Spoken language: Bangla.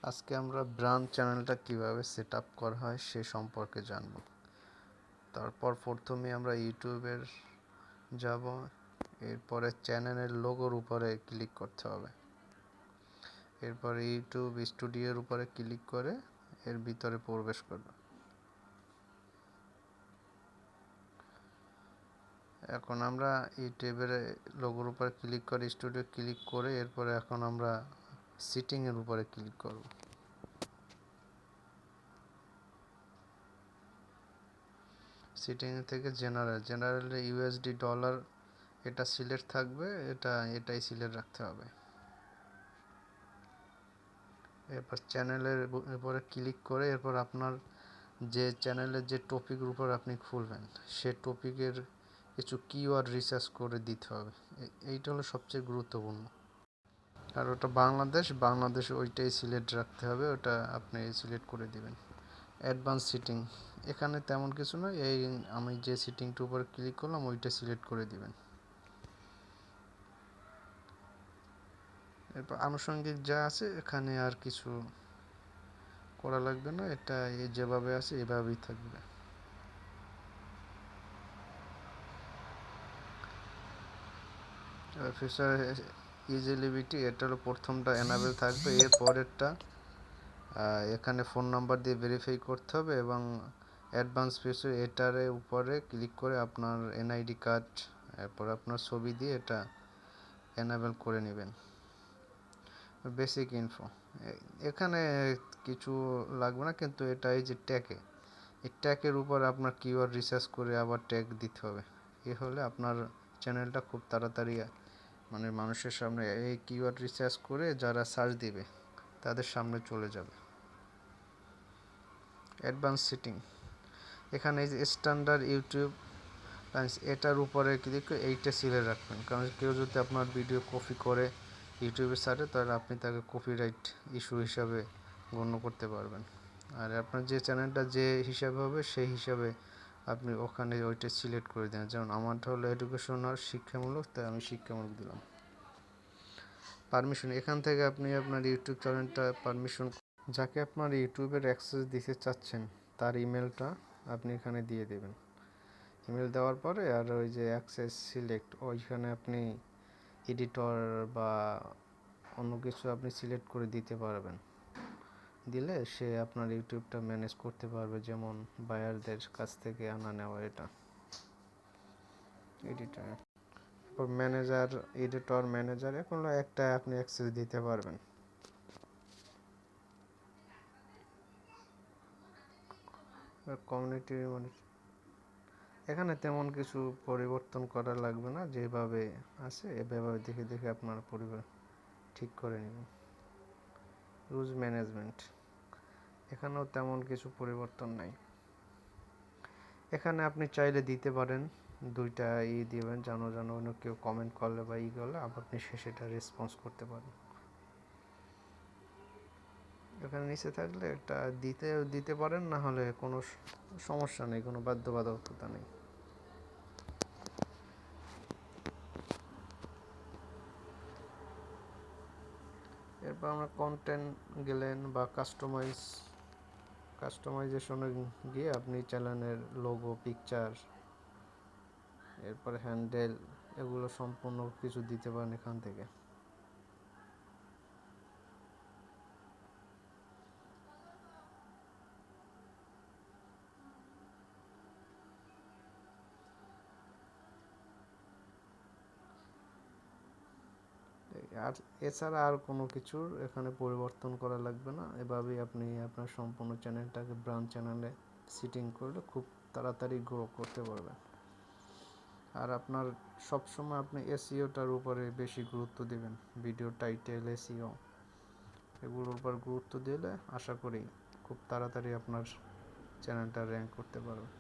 আজকে আমরা ব্রান্ড চ্যানেলটা কিভাবে সেট আপ করা হয় সে সম্পর্কে জানব। তারপর প্রথমে আমরা ইউটিউবের যাব, এরপরে চ্যানেলের লোগোর উপরে ক্লিক করতে হবে। এরপরে ইউটিউব স্টুডিওর উপরে ক্লিক করে এর ভিতরে প্রবেশ করব। এখন আমরা ইউটিউবের লোগোর উপরে ক্লিক করে স্টুডিও ক্লিক করে এরপরে এখন আমরা সেটিংয়ের উপরে ক্লিক করব। সেটিং থেকে জেনারেলে ইউএসডি ডলার এটা সিলেক্ট থাকবে, এটাই সিলেক্ট রাখতে হবে। এরপর চ্যানেলের উপরে ক্লিক করে এরপর আপনার যে চ্যানেলের যে টপিকের উপর আপনি খুলবেন সে টপিকের কিছু কিওয়ার্ড রিসার্চ করে দিতে হবে। এইটা হলো সবচেয়ে গুরুত্বপূর্ণ। আর ওটা বাংলাদেশ ওইটাই সিলেক্ট রাখতে হবে, ওটা আপনি সিলেক্ট করে দিবেন। অ্যাডভান্স সিটিং এখানে তেমন কিছু নয়, আমি যে সিটিংটার উপরে ক্লিক করলাম ওইটা সিলেক্ট করে দিবেন। এরপর আনুষঙ্গিক যা আছে এখানে আর কিছু করা লাগবে না, এটা যেভাবে আছে এভাবেই থাকবে। ফিচার ইজিলিবিটি এটা হলো প্রথমটা এনাবেল থাকবে, এর পরেরটা এখানে ফোন নাম্বার দিয়ে ভেরিফাই করতে হবে এবং অ্যাডভান্স ফিচার এটার উপরে ক্লিক করে আপনার এনআইডি কার্ড এরপর আপনার ছবি দিয়ে এটা এনাবেল করে নেবেন। বেসিক ইনফো এখানে কিছু লাগবে না, কিন্তু এটা এই যে এই ট্যাগের উপর আপনার কিওয়ার্ড রিসার্চ করে আবার ট্যাগ দিতে হবে। এ হলে আপনার চ্যানেলটা খুব তাড়াতাড়ি মানে মানুষের সামনে এই কিওয়ার্ড রিসার্চ করে যারা সার্চ দিবে তাদের সামনে চলে যাবে। অ্যাডভান্স সেটিং এখানে এই যে স্ট্যান্ডার্ড ইউটিউব এটার উপরে ক্লিক করে এইটা সিলেক্ট রাখবেন, কারণ কেউ যদি আপনার ভিডিও কপি করে ইউটিউবে ছাড়ে তাহলে আপনি তাকে কপিরাইট ইস্যু হিসাবে গণ্য করতে পারবেন। আর আপনার যে চ্যানেলটা যে হিসাবে হবে সেই হিসাবে আপনি ওখানে ওইটা সিলেক্ট করে দেন। যেমন আমারটা হলো এডুকেশনাল শিক্ষামূলক, তাই আমি শিক্ষামূলক দিলাম। পারমিশন এখান থেকে আপনি আপনার ইউটিউব চ্যানেলটা পারমিশন যাকে আপনার ইউটিউবের অ্যাক্সেস দিতে চাচ্ছেন তার ইমেলটা আপনি এখানে দিয়ে দেবেন। ইমেল দেওয়ার পরে আর ওই যে অ্যাক্সেস সিলেক্ট ওইখানে আপনি এডিটর বা অন্য কিছু আপনি সিলেক্ট করে দিতে পারবেন। দিলে সে আপনার ইউটিউবটা ম্যানেজ করতে পারবে, যেমন বায়ারদের কাছ থেকে আনা নেওয়া। এটা এডিটর ম্যানেজার এডিটর ম্যানেজার কোনো একটা আপনি অ্যাক্সেস দিতে পারবেন। কমিউনিটি এখানে তেমন কিছু পরিবর্তন করা লাগবে না, যেভাবে আছে এভাবে দেখে দেখে আপনার পরিবার ঠিক করে নেবেন। রুলস ম্যানেজমেন্ট এখানেও তেমন কিছু পরিবর্তন নাই। এখানে আপনি চাইলে দিতে পারেন দুইটা দিবেন, জানো অন্য কেউ কমেন্ট করলে বা করলে আপনি সেটা রেসপন্স করতে পারেন। এখানে নিচে থাকলে এটা দিতে পারেন, না হলে কোনো সমস্যা নেই, কোনো বাধ্যবাধকতা নেই। এরপর আমরা কন্টেন্ট গেলেন বা কাস্টমাইজেশনে গিয়ে আপনি চ্যানেলের লোগো, পিকচার, এরপরে হ্যান্ডেল এগুলো সম্পূর্ণ কিছু দিতে পারেন এখান থেকে। আর এছাড়া আর কোনো কিছুর এখানে পরিবর্তন করা লাগবে না। এভাবেই আপনি আপনার সম্পূর্ণ চ্যানেলটাকে ব্রান্ড চ্যানেলে সেটিং করলে খুব তাড়াতাড়ি গ্রো করতে পারবেন। আর আপনার সবসময় আপনি এসইওটার উপরে বেশি গুরুত্ব দিবেন। ভিডিও টাইটেল, এসইও এগুলোর উপর গুরুত্ব দিলে আশা করি খুব তাড়াতাড়ি আপনার চ্যানেলটা র্যাঙ্ক করতে পারবেন।